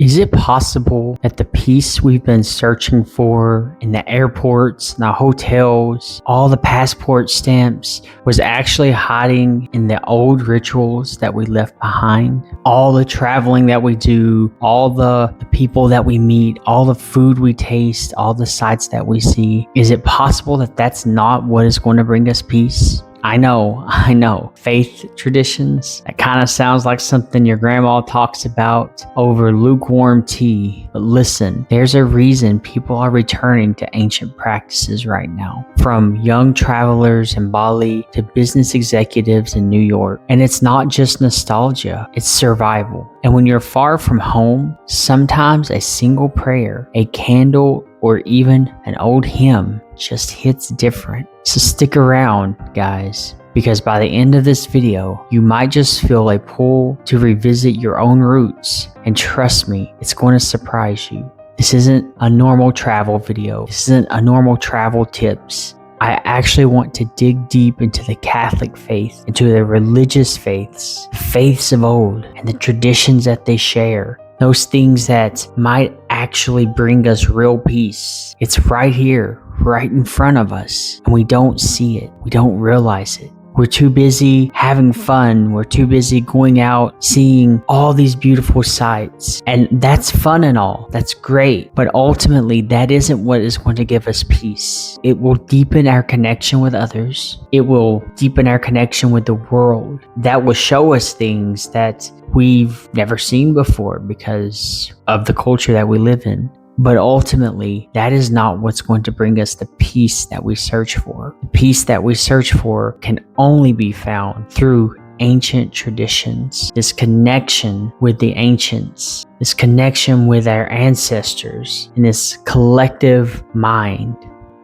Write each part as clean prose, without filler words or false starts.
Is it possible that the peace we've been searching for in the airports, in the hotels, all the passport stamps was actually hiding in the old rituals that we left behind? All the traveling that we do, all the people that we meet, all the food we taste, all the sights that we see. Is it possible that that's not what is going to bring us peace? I know. Faith traditions, that kind of sounds like something your grandma talks about over lukewarm tea. But listen, there's a reason people are returning to ancient practices right now. From young travelers in Bali to business executives in New York. And it's not just nostalgia, it's survival. And when you're far from home, sometimes a single prayer, a candle, or even an old hymn just hits different. So stick around, guys, because by the end of this video, you might just feel a pull to revisit your own roots. And trust me, it's going to surprise you. This isn't a normal travel video. This isn't a normal travel tips. I actually want to dig deep into the Catholic faith, into the religious faiths, faiths of old, and the traditions that they share. Those things that might actually bring us real peace. It's right here, right in front of us, and we don't see it. We don't realize it. We're too busy having fun. We're too busy going out, seeing all these beautiful sights. And that's fun and all. That's great. But ultimately, that isn't what is going to give us peace. It will deepen our connection with others. It will deepen our connection with the world. That will show us things that we've never seen before because of the culture that we live in. But ultimately, that is not what's going to bring us the peace that we search for. The peace that we search for can only be found through ancient traditions. This connection with the ancients, this connection with our ancestors, and this collective mind.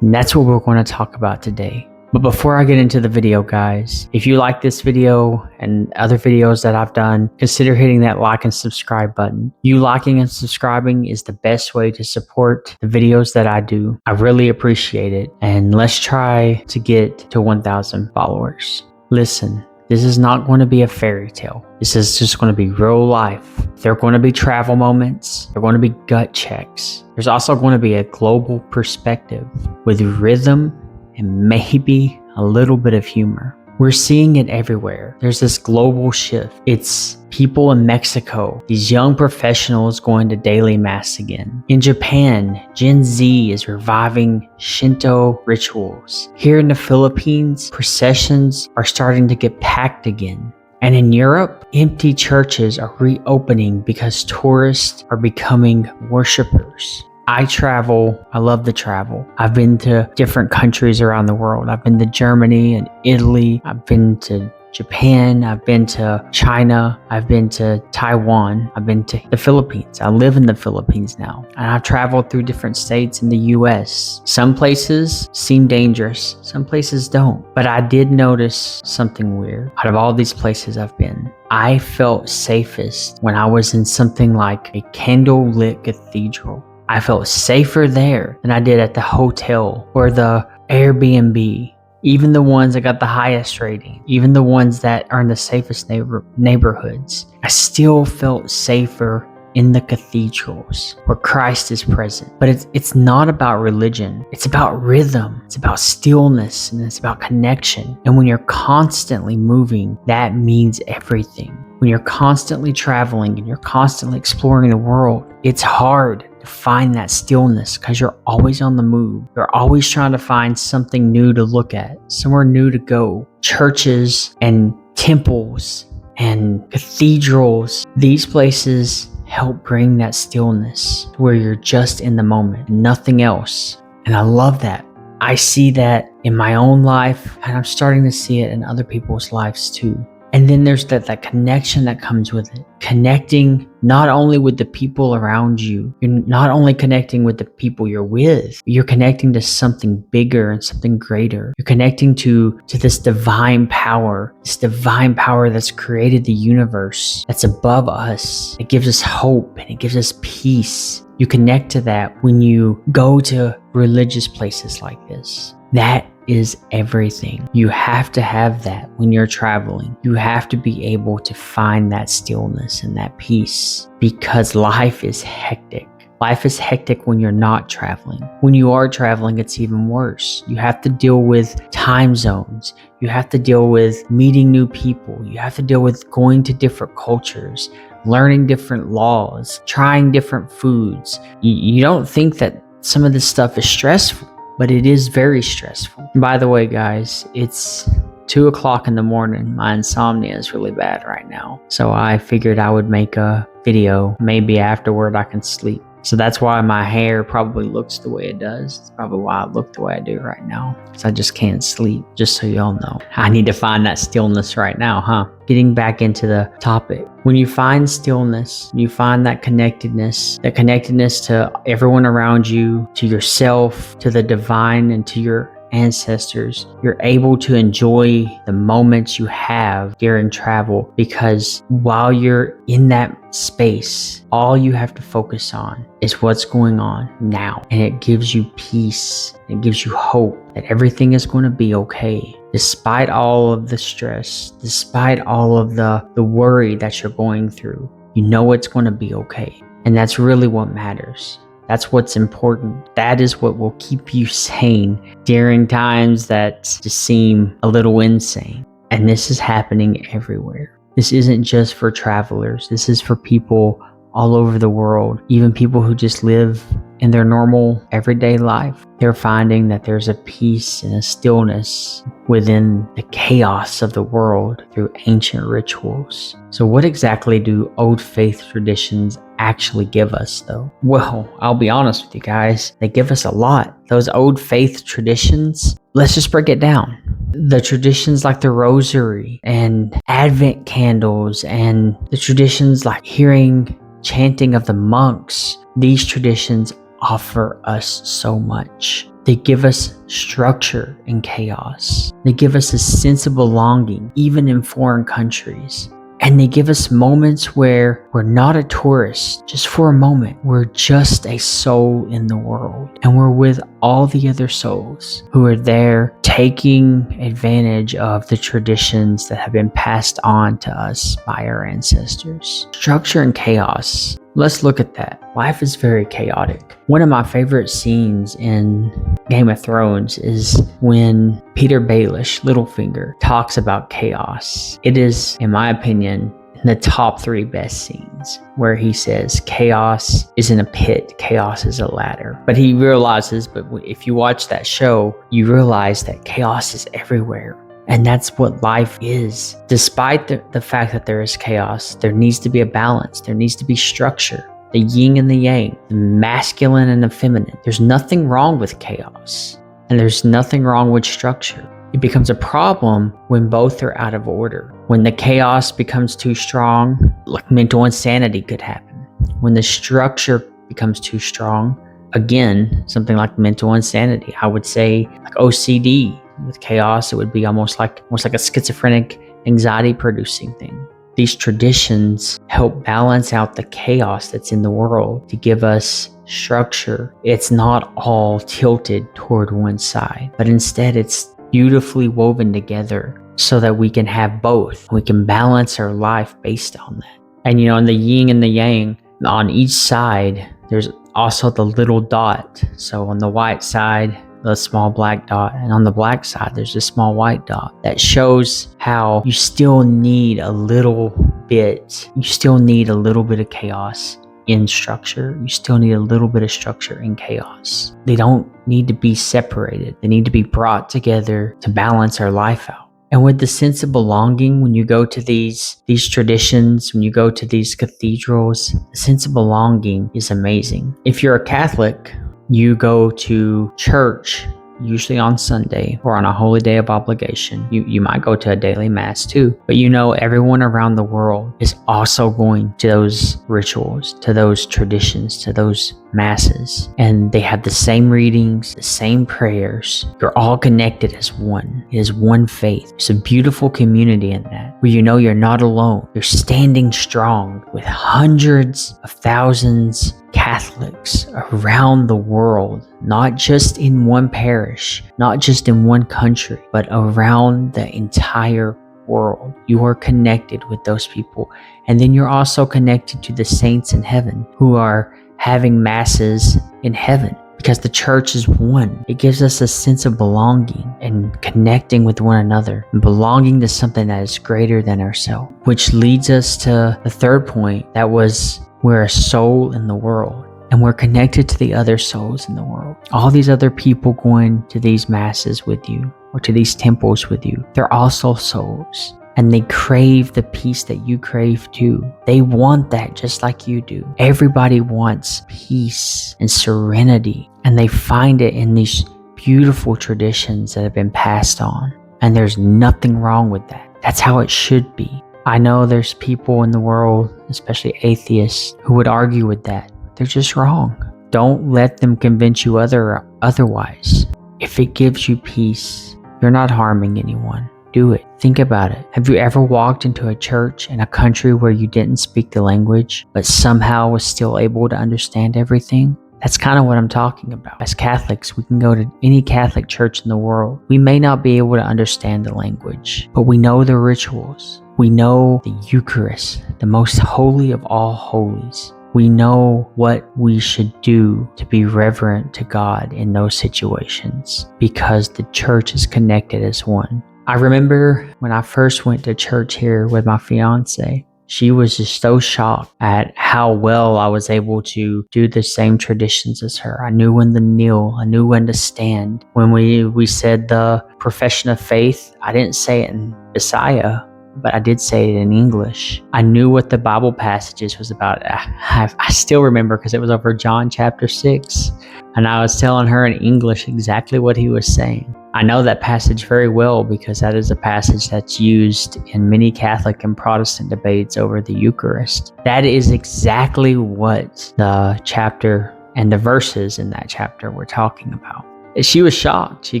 And that's what we're going to talk about today. But before I get into the video, guys, if you like this video and other videos that I've done, consider hitting that like and subscribe button. You liking and subscribing is the best way to support the videos that I do. I really appreciate it. And let's try to get to 1,000 followers. Listen, this is not going to be a fairy tale. This is just going to be real life. There are going to be travel moments. There are going to be gut checks. There's also going to be a global perspective with rhythm and maybe a little bit of humor. We're seeing it everywhere. There's this global shift. It's people in Mexico, these young professionals going to daily mass again. In Japan, Gen Z is reviving Shinto rituals. Here in the Philippines, processions are starting to get packed again. And in Europe, empty churches are reopening because tourists are becoming worshipers. I travel. I love to travel. I've been to different countries around the world. I've been to Germany and Italy. I've been to Japan. I've been to China. I've been to Taiwan. I've been to the Philippines. I live in the Philippines now. And I've traveled through different states in the US. Some places seem dangerous. Some places don't. But I did notice something weird. Out of all these places I've been, I felt safest when I was in something like a candle-lit cathedral. I felt safer there than I did at the hotel or the Airbnb. Even the ones that got the highest rating, even the ones that are in the safest neighborhoods. I still felt safer in the cathedrals where Christ is present. But it's not about religion. It's about rhythm. It's about stillness, and it's about connection. And when you're constantly moving, that means everything. When you're constantly traveling and you're constantly exploring the world, it's hard to find that stillness because you're always on the move. You're always trying to find something new to look at, somewhere new to go. Churches and temples and cathedrals, these places help bring that stillness to where you're just in the moment, nothing else. And I love that. I see that in my own life, and I'm starting to see it in other people's lives too. And then there's that connection that comes with it. Connecting not only with the people around you, you're not only connecting with the people you're with, you're connecting to something bigger and something greater. You're connecting to this divine power that's created the universe, that's above us. It gives us hope and it gives us peace. You connect to that when you go to religious places like this. That is everything. You have to have that when you're traveling. You have to be able to find that stillness and that peace, because life is hectic. Life is hectic when you're not traveling. When you are traveling, it's even worse. You have to deal with time zones. You have to deal with meeting new people. You have to deal with going to different cultures, learning different laws, trying different foods. You don't think that some of this stuff is stressful, but it is very stressful. By the way, guys, it's 2 o'clock in the morning. My insomnia is really bad right now. So I figured I would make a video. Maybe afterward I can sleep. So that's why my hair probably looks the way it does. It's probably why I look the way I do right now, because I just can't sleep, just so y'all know. I need to find that stillness right now, huh? Getting back into the topic. When you find stillness, you find that connectedness to everyone around you, to yourself, to the divine, and to your ancestors. You're able to enjoy the moments you have during travel, because while you're in that space, all you have to focus on is what's going on now. And it gives you peace. It gives you hope that everything is going to be okay. Despite all of the stress, despite all of the worry that you're going through, you know it's going to be okay. And that's really what matters. That's what's important. That is what will keep you sane during times that just seem a little insane. And this is happening everywhere. This isn't just for travelers. This is for people all over the world, even people who just live in their normal everyday life. They're finding that there's a peace and a stillness within the chaos of the world through ancient rituals. So what exactly do old faith traditions actually give us, though? Well, I'll be honest with you guys, they give us a lot. Those old faith traditions, let's just break it down. The traditions like the rosary and Advent candles, and the traditions like hearing chanting of the monks, these traditions offer us so much. They give us structure in chaos. They give us a sense of belonging, even in foreign countries. And they give us moments where we're not a tourist, just for a moment. We're just a soul in the world. And we're with all the other souls who are there taking advantage of the traditions that have been passed on to us by our ancestors. Structure and chaos. Let's look at that. Life is very chaotic. One of my favorite scenes in Game of Thrones is when Peter Baelish, Littlefinger, talks about chaos. It is, in my opinion, the top 3 best scenes, where he says chaos isn't a pit, chaos is a ladder. But he realizes, if you watch that show, you realize that chaos is everywhere. And that's what life is. Despite the fact that there is chaos, there needs to be a balance. There needs to be structure. The yin and the yang, the masculine and the feminine. There's nothing wrong with chaos. And there's nothing wrong with structure. It becomes a problem when both are out of order. When the chaos becomes too strong, like mental insanity could happen. When the structure becomes too strong, again, something like mental insanity. I would say like OCD. With chaos, it would be almost like a schizophrenic, anxiety-producing thing. These traditions help balance out the chaos that's in the world to give us structure. It's not all tilted toward one side, but instead it's beautifully woven together so that we can have both. We can balance our life based on that. And in the yin and the yang, on each side, there's also the little dot. So on the white side, the small black dot, and on the black side there's a small white dot. That shows how you still need a little bit of chaos in structure. You still need a little bit of structure in chaos. They don't need to be separated. They need to be brought together to balance our life out. And with the sense of belonging, when you go to these traditions, when you go to these cathedrals, the sense of belonging is amazing. If you're a Catholic, you go to church, usually on Sunday or on a holy day of obligation. You might go to a daily mass too, but everyone around the world is also going to those rituals, to those traditions, to those masses, and they have the same readings, the same prayers. You're all connected as one. It is one faith. It's a beautiful community in that, where you're not alone. You're standing strong with hundreds of thousands Catholics around the world, not just in one parish, not just in one country, but around the entire world. You are connected with those people. And then you're also connected to the saints in heaven who are having masses in heaven, because the church is one. It gives us a sense of belonging and connecting with one another and belonging to something that is greater than ourselves, which leads us to the third point. That was, we're a soul in the world, and we're connected to the other souls in the world. All these other people going to these masses with you or to these temples with you, they're also souls. And they crave the peace that you crave too. They want that just like you do. Everybody wants peace and serenity, and they find it in these beautiful traditions that have been passed on. And there's nothing wrong with that. That's how it should be. I know there's people in the world, especially atheists, who would argue with that. They're just wrong. Don't let them convince you otherwise. If it gives you peace, you're not harming anyone. Do it. Think about it. Have you ever walked into a church in a country where you didn't speak the language, but somehow was still able to understand everything? That's kind of what I'm talking about. As Catholics, we can go to any Catholic church in the world. We may not be able to understand the language, but we know the rituals. We know the Eucharist, the most holy of all holies. We know what we should do to be reverent to God in those situations, because the church is connected as one. I remember when I first went to church here with my fiance, she was just so shocked at how well I was able to do the same traditions as her. I knew when to kneel. I knew when to stand. When we said the profession of faith, I didn't say it in Messiah, but I did say it in English. I knew what the Bible passages was about. I still remember because it was over John chapter 6. And I was telling her in English exactly what he was saying. I know that passage very well because that is a passage that's used in many Catholic and Protestant debates over the Eucharist. That is exactly what the chapter and the verses in that chapter were talking about. She was shocked. She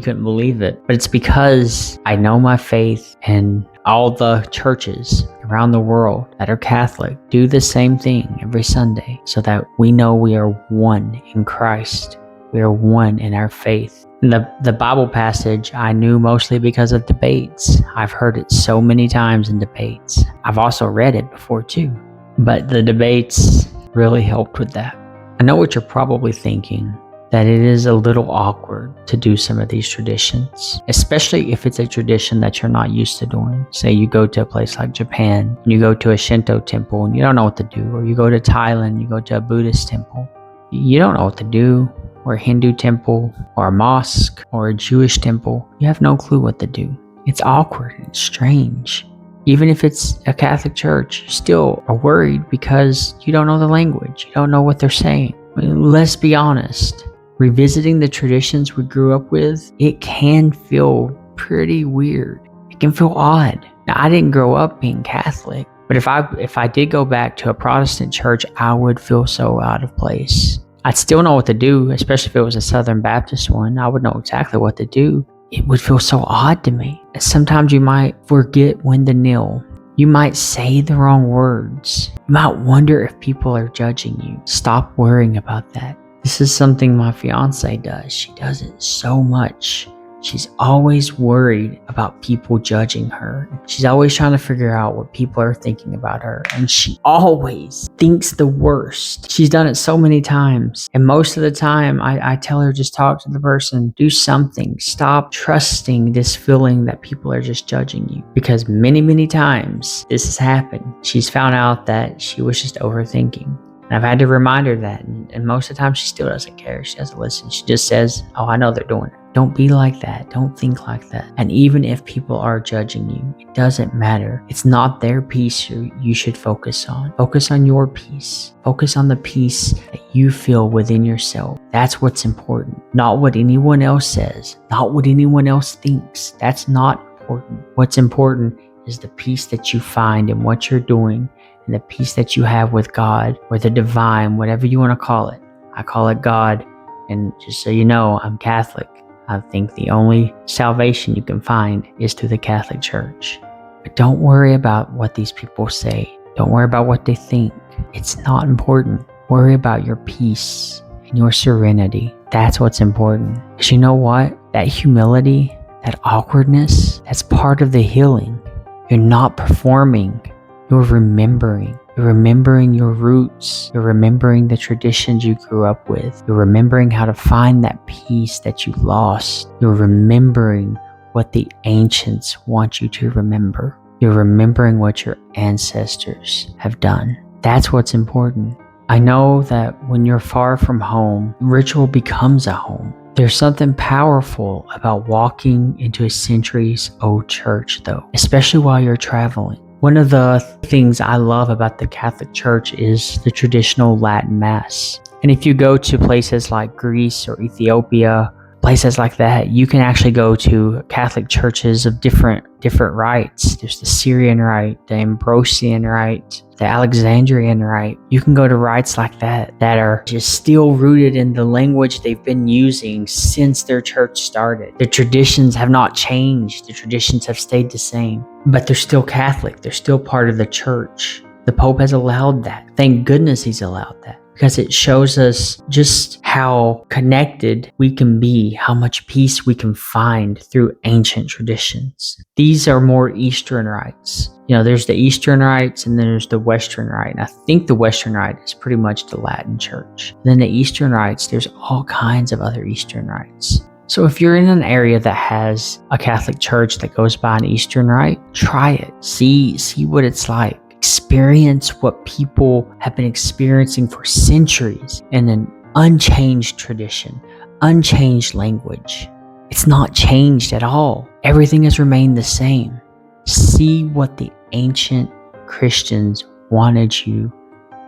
couldn't believe it. But it's because I know my faith, and all the churches around the world that are Catholic do the same thing every Sunday, so that we know we are one in Christ. We are one in our faith. The Bible passage I knew mostly because of debates. I've heard it so many times in debates. I've also read it before too. But the debates really helped with that. I know what you're probably thinking, that it is a little awkward to do some of these traditions, especially if it's a tradition that you're not used to doing. Say you go to a place like Japan, and you go to a Shinto temple and you don't know what to do, or you go to Thailand, you go to a Buddhist temple. You don't know what to do, or a Hindu temple, or a mosque, or a Jewish temple. You have no clue what to do. It's awkward and strange. Even if it's a Catholic church, you still are worried because you don't know the language. You don't know what they're saying. I mean, let's be honest. Revisiting the traditions we grew up with, it can feel pretty weird. It can feel odd. Now, I didn't grow up being Catholic, but if I did go back to a Protestant church, I would feel so out of place. I'd still know what to do, especially if it was a Southern Baptist one. I would know exactly what to do. It would feel so odd to me. And sometimes you might forget when to kneel. You might say the wrong words. You might wonder if people are judging you. Stop worrying about that. This is something my fiance does. She does it so much. She's always worried about people judging her. She's always trying to figure out what people are thinking about her. And she always thinks the worst. She's done it so many times. And most of the time, I tell her, just talk to the person. Do something. Stop trusting this feeling that people are just judging you. Because many, many times this has happened. She's found out that she was just overthinking. And I've had to remind her that. And most of the time, she still doesn't care. She doesn't listen. She just says, oh, I know they're doing it. Don't be like that. Don't think like that. And even if people are judging you, it doesn't matter. It's not their peace you should focus on. Focus on your peace. Focus on the peace that you feel within yourself. That's what's important. Not what anyone else says. Not what anyone else thinks. That's not important. What's important is the peace that you find in what you're doing, and the peace that you have with God, or the divine, whatever you want to call it. I call it God. And just so you know, I'm Catholic. I think the only salvation you can find is through the Catholic Church. But don't worry about what these people say. Don't worry about what they think. It's not important. Worry about your peace and your serenity. That's what's important. Because you know what? That humility, that awkwardness, that's part of the healing. You're not performing. You're remembering. You're remembering your roots. You're remembering the traditions you grew up with. You're remembering how to find that peace that you lost. You're remembering what the ancients want you to remember. You're remembering what your ancestors have done. That's what's important. I know that when you're far from home, ritual becomes a home. There's something powerful about walking into a centuries-old church, though, especially while you're traveling. One of the things I love about the Catholic Church is the traditional Latin Mass. And if you go to places like Greece or Ethiopia, places like that, you can actually go to Catholic churches of different rites. There's the Syrian rite, the Ambrosian rite, the Alexandrian rite. You can go to rites like that are just still rooted in the language they've been using since their church started. The traditions have not changed. The traditions have stayed the same, but they're still Catholic. They're still part of the church. The Pope has allowed that. Thank goodness he's allowed that, because it shows us just how connected we can be, how much peace we can find through ancient traditions. These are more Eastern rites. There's the Eastern rites and then there's the Western rite. And I think the Western rite is pretty much the Latin church. And then the Eastern rites, there's all kinds of other Eastern rites. So if you're in an area that has a Catholic church that goes by an Eastern rite, try it. See what it's like. Experience what people have been experiencing for centuries in an unchanged tradition, unchanged language. It's not changed at all. Everything has remained the same. See what the ancient Christians wanted you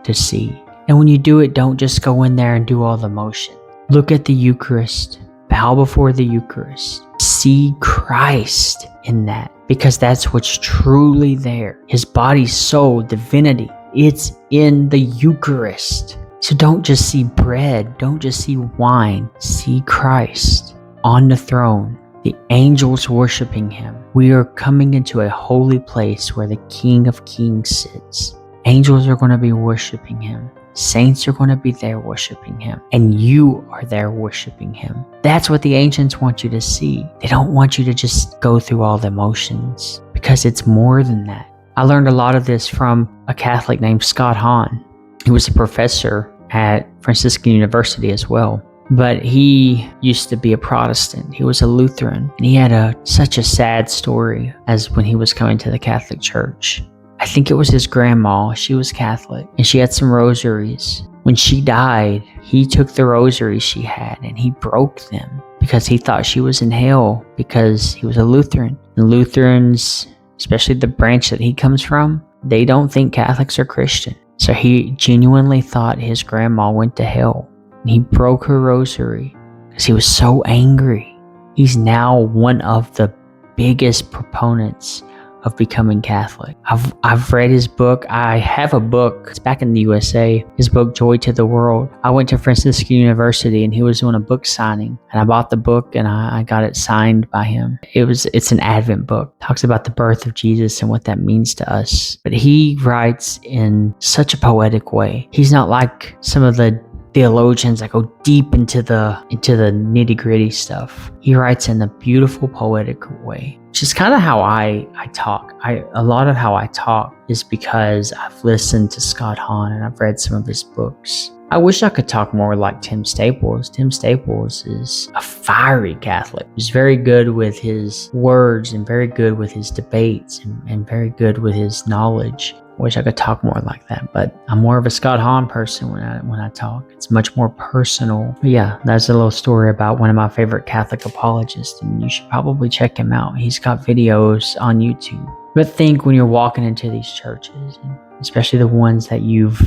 to see. And when you do it, don't just go in there and do all the motion. Look at the Eucharist. Bow before the Eucharist. See Christ in that, because that's what's truly there. His body, soul, divinity. It's in the Eucharist. So don't just see bread. Don't just see wine. See Christ on the throne. The angels worshiping him. We are coming into a holy place where the King of Kings sits. Angels are going to be worshiping him. Saints are going to be there worshiping him. And you are there worshiping him. That's what the ancients want you to see. They don't want you to just go through all the motions, because it's more than that. I learned a lot of this from a Catholic named Scott Hahn. He was a professor at Franciscan University as well. But he used to be a Protestant. He was a Lutheran. And he had such a sad story as when he was coming to the Catholic Church. I think it was his grandma. She was Catholic, and she had some rosaries. When she died, he took the rosaries she had and he broke them because he thought she was in hell, because he was a Lutheran. And Lutherans, especially the branch that he comes from, they don't think Catholics are Christian. So he genuinely thought his grandma went to hell. And he broke her rosary because he was so angry. He's now one of the biggest proponents of becoming Catholic. I've read his book. I have a book. It's back in the USA. His book, Joy to the World. I went to Franciscan University and he was doing a book signing. And I bought the book and I got it signed by him. It's an Advent book. It talks about the birth of Jesus and what that means to us. But he writes in such a poetic way. He's not like some of the theologians that go deep into the nitty-gritty stuff. He writes in a beautiful poetic way, which is kind of how I talk. A lot of how I talk is because I've listened to Scott Hahn and I've read some of his books. I wish I could talk more like Tim Staples. Tim Staples is a fiery Catholic. He's very good with his words and very good with his debates and very good with his knowledge. I wish I could talk more like that, but I'm more of a Scott Hahn person when I talk. It's much more personal. But yeah, that's a little story about one of my favorite Catholic apologists, and you should probably check him out. He's got videos on YouTube. But think when you're walking into these churches, especially the ones that you've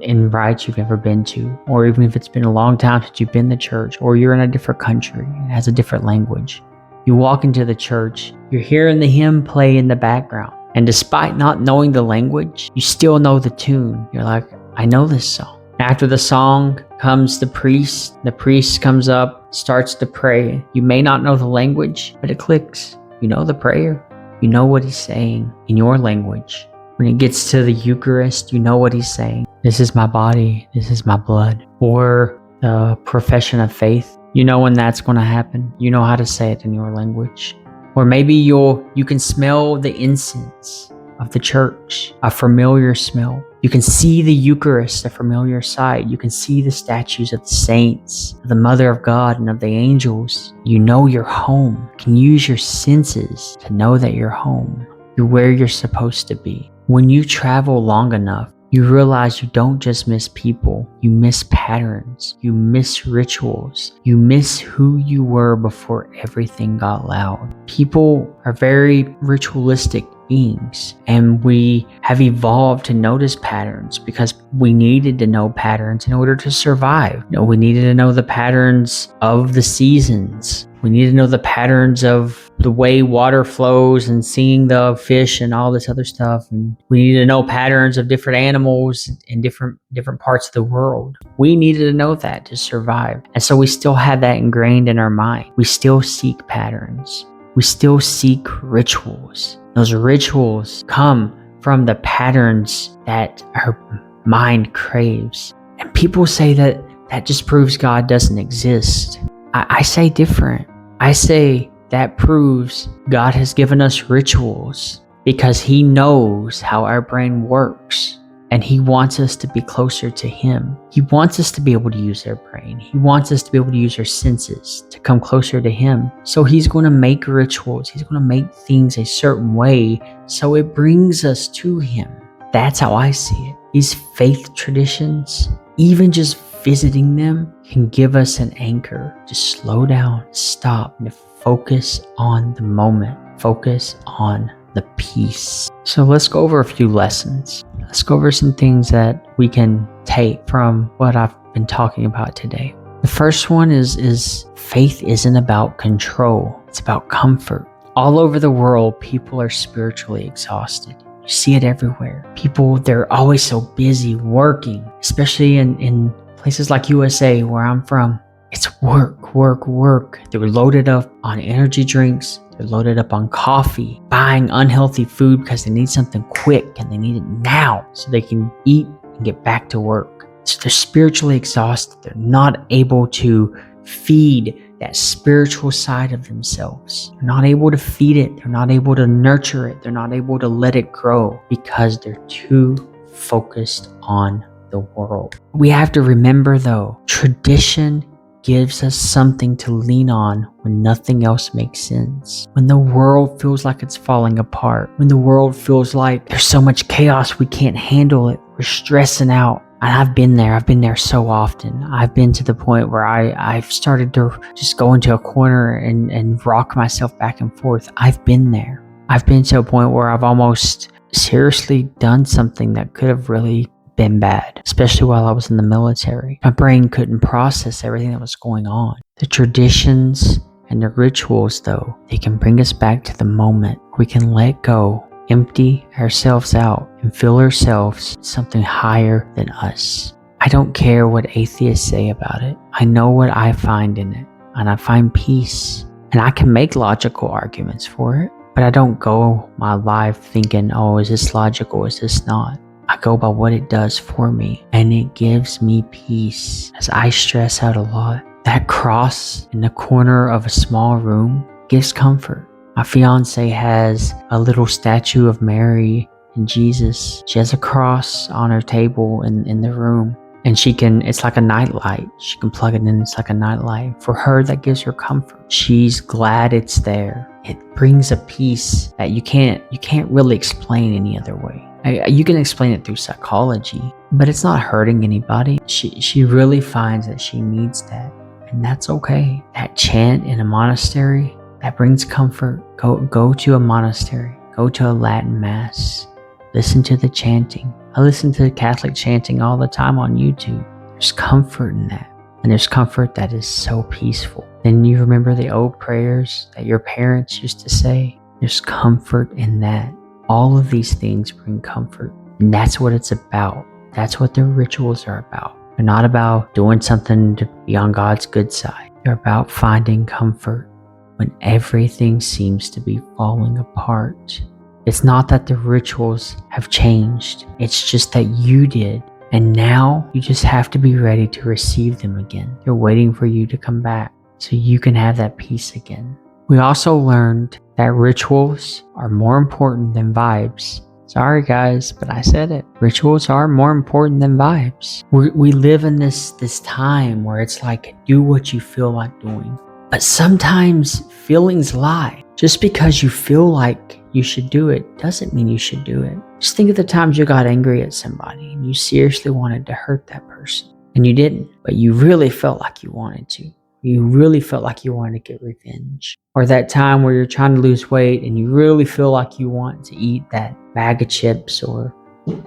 never been to, or even if it's been a long time since you've been to church, or you're in a different country, it has a different language. You walk into the church, you're hearing the hymn play in the background. And despite not knowing the language, you still know the tune. You're like, I know this song. After the song comes the priest. The priest comes up, starts to pray. You may not know the language, but it clicks. You know the prayer. You know what he's saying in your language. When it gets to the Eucharist, you know what he's saying. This is my body. This is my blood. Or the profession of faith. You know when that's going to happen. You know how to say it in your language. Or maybe you can smell the incense of the church, a familiar smell. You can see the Eucharist, a familiar sight. You can see the statues of the saints, of the Mother of God, and of the angels. You know you're home. You can use your senses to know that you're home. You're where you're supposed to be. When you travel long enough, you realize you don't just miss people, you miss patterns, you miss rituals, you miss who you were before everything got loud. People are very ritualistic beings, and we have evolved to notice patterns because we needed to know patterns in order to survive. We needed to know the patterns of the seasons. We need to know the patterns of the way water flows and seeing the fish and all this other stuff. And we need to know patterns of different animals in different parts of the world. We needed to know that to survive. And so we still have that ingrained in our mind. We still seek patterns. We still seek rituals. Those rituals come from the patterns that our mind craves. And people say that just proves God doesn't exist. I say different. I say that proves God has given us rituals because he knows how our brain works, and he wants us to be closer to him. He wants us to be able to use our brain. He wants us to be able to use our senses to come closer to him. So he's going to make rituals. He's going to make things a certain way so it brings us to him. That's how I see it. These faith traditions, even just visiting them, can give us an anchor to slow down, stop, and to focus on the moment. Focus on the peace. So let's go over a few lessons. Let's go over some things that we can take from what I've been talking about today. The first one is faith isn't about control. It's about comfort. All over the world, people are spiritually exhausted. You see it everywhere. People, they're always so busy working, especially in places like USA, where I'm from. It's work, work, work. They're loaded up on energy drinks. They're loaded up on coffee, buying unhealthy food because they need something quick and they need it now so they can eat and get back to work. So they're spiritually exhausted. They're not able to feed that spiritual side of themselves. They're not able to feed it. They're not able to nurture it. They're not able to let it grow because they're too focused on the world. We have to remember though, tradition gives us something to lean on when nothing else makes sense. When the world feels like it's falling apart. When the world feels like there's so much chaos we can't handle it. We're stressing out. And I've been there so often. I've been to the point where I've started to just go into a corner and rock myself back and forth. I've been there. I've been to a point where I've almost seriously done something that could have really been bad, especially while I was in the military. My brain couldn't process everything that was going on. The traditions and the rituals, though, they can bring us back to the moment. We can let go, empty ourselves out, and fill ourselves with something higher than us. I don't care what atheists say about it. I know what I find in it, and I find peace. And I can make logical arguments for it, but I don't go my life thinking, oh, is this logical? Is this not? I go by what it does for me, and it gives me peace as I stress out a lot. That cross in the corner of a small room gives comfort. My fiance has a little statue of Mary and Jesus. She has a cross on her table in the room, and it's like a nightlight. She can plug it in, it's like a nightlight. For her, that gives her comfort. She's glad it's there. It brings a peace that you can't really explain any other way. You can explain it through psychology, but it's not hurting anybody. She really finds that she needs that, and that's okay. That chant in a monastery, that brings comfort. Go to a monastery. Go to a Latin mass. Listen to the chanting. I listen to Catholic chanting all the time on YouTube. There's comfort in that, and there's comfort that is so peaceful. Then you remember the old prayers that your parents used to say. There's comfort in that. All of these things bring comfort, and that's what it's about. That's what the rituals are about. They're not about doing something to be on God's good side. They're about finding comfort when everything seems to be falling apart. It's not that the rituals have changed. It's just that you did. And now you just have to be ready to receive them again. They're waiting for you to come back so you can have that peace again. We also learned that rituals are more important than vibes. Sorry guys, but I said it. Rituals are more important than vibes. We live in this time where it's like, do what you feel like doing. But sometimes feelings lie. Just because you feel like you should do it doesn't mean you should do it. Just think of the times you got angry at somebody and you seriously wanted to hurt that person. And you didn't, but you really felt like you wanted to. You really felt like you wanted to get revenge. Or that time where you're trying to lose weight and you really feel like you want to eat that bag of chips or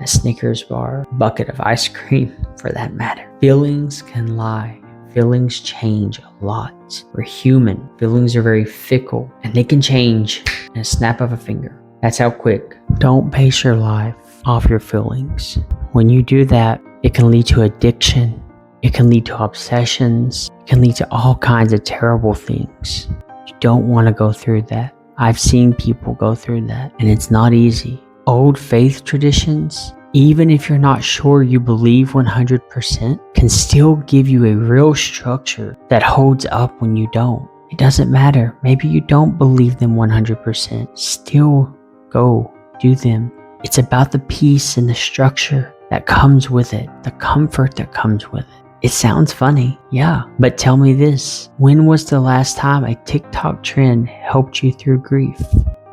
a Snickers bar, bucket of ice cream for that matter. Feelings can lie. Feelings change a lot. We're human. Feelings are very fickle and they can change in a snap of a finger. That's how quick. Don't base your life off your feelings. When you do that, it can lead to addiction. It can lead to obsessions. It can lead to all kinds of terrible things. You don't want to go through that. I've seen people go through that and it's not easy. Old faith traditions, even if you're not sure you believe 100%, can still give you a real structure that holds up when you don't. It doesn't matter. Maybe you don't believe them 100%. Still go do them. It's about the peace and the structure that comes with it, the comfort that comes with it. It sounds funny, yeah, but tell me this. When was the last time a TikTok trend helped you through grief?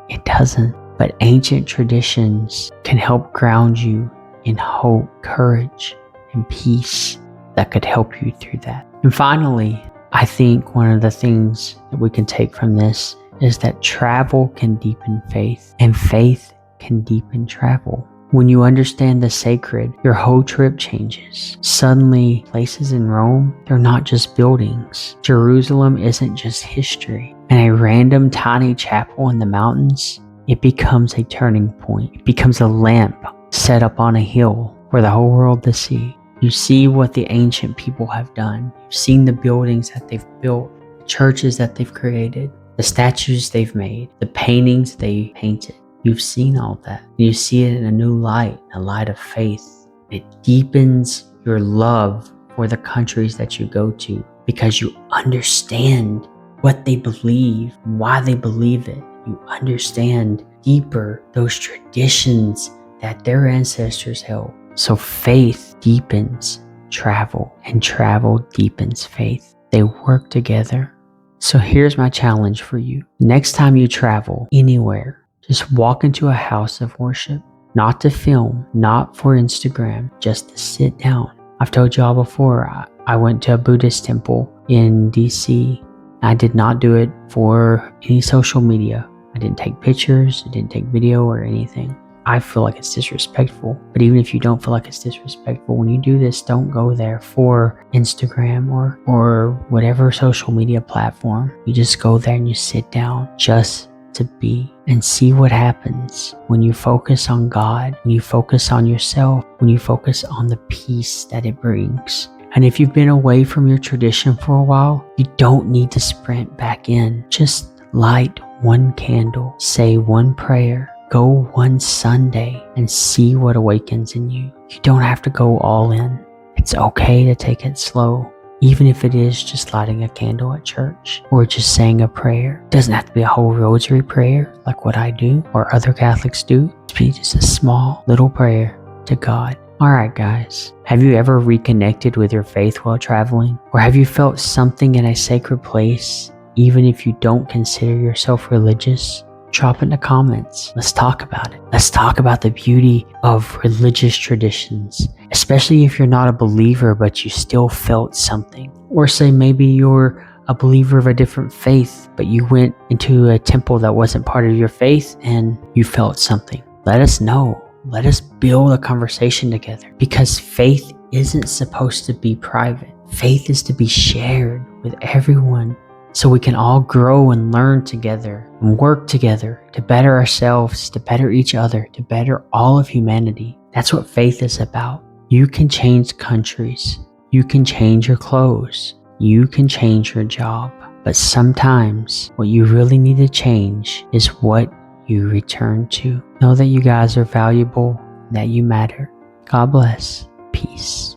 It doesn't. But ancient traditions can help ground you in hope, courage, and peace that could help you through that. And finally, I think one of the things that we can take from this is that travel can deepen faith, and faith can deepen travel. When you understand the sacred, your whole trip changes. Suddenly, places in Rome, they're not just buildings. Jerusalem isn't just history. And a random tiny chapel in the mountains, it becomes a turning point. It becomes a lamp set up on a hill for the whole world to see. You see what the ancient people have done. You've seen the buildings that they've built, the churches that they've created, the statues they've made, the paintings they painted. You've seen all that. You see it in a new light, a light of faith. It deepens your love for the countries that you go to because you understand what they believe, why they believe it. You understand deeper those traditions that their ancestors held. So faith deepens travel, and travel deepens faith. They work together. So here's my challenge for you. Next time you travel anywhere, just walk into a house of worship, not to film, not for Instagram, just to sit down. I've told y'all before, I went to a Buddhist temple in DC. I did not do it for any social media. I didn't take pictures, I didn't take video or anything. I feel like it's disrespectful. But even if you don't feel like it's disrespectful, when you do this, don't go there for Instagram or whatever social media platform. You just go there and you sit down just to be and see what happens when you focus on God, when you focus on yourself, when you focus on the peace that it brings. And if you've been away from your tradition for a while, you don't need to sprint back in. Just light one candle, say one prayer, go one Sunday and see what awakens in you. You don't have to go all in. It's okay to take it slow. Even if it is just lighting a candle at church or just saying a prayer. It doesn't have to be a whole rosary prayer like what I do or other Catholics do. It's be just a small little prayer to God. Alright guys, have you ever reconnected with your faith while traveling? Or have you felt something in a sacred place even if you don't consider yourself religious? Drop in the comments. Let's talk about it. Let's talk about the beauty of religious traditions, especially if you're not a believer but you still felt something. Or say maybe you're a believer of a different faith but you went into a temple that wasn't part of your faith and you felt something. Let us know. Let us build a conversation together because faith isn't supposed to be private. Faith is to be shared with everyone so we can all grow and learn together and work together to better ourselves, to better each other, to better all of humanity. That's what faith is about. You can change countries. You can change your clothes. You can change your job. But sometimes what you really need to change is what you return to. Know that you guys are valuable, that you matter. God bless. Peace.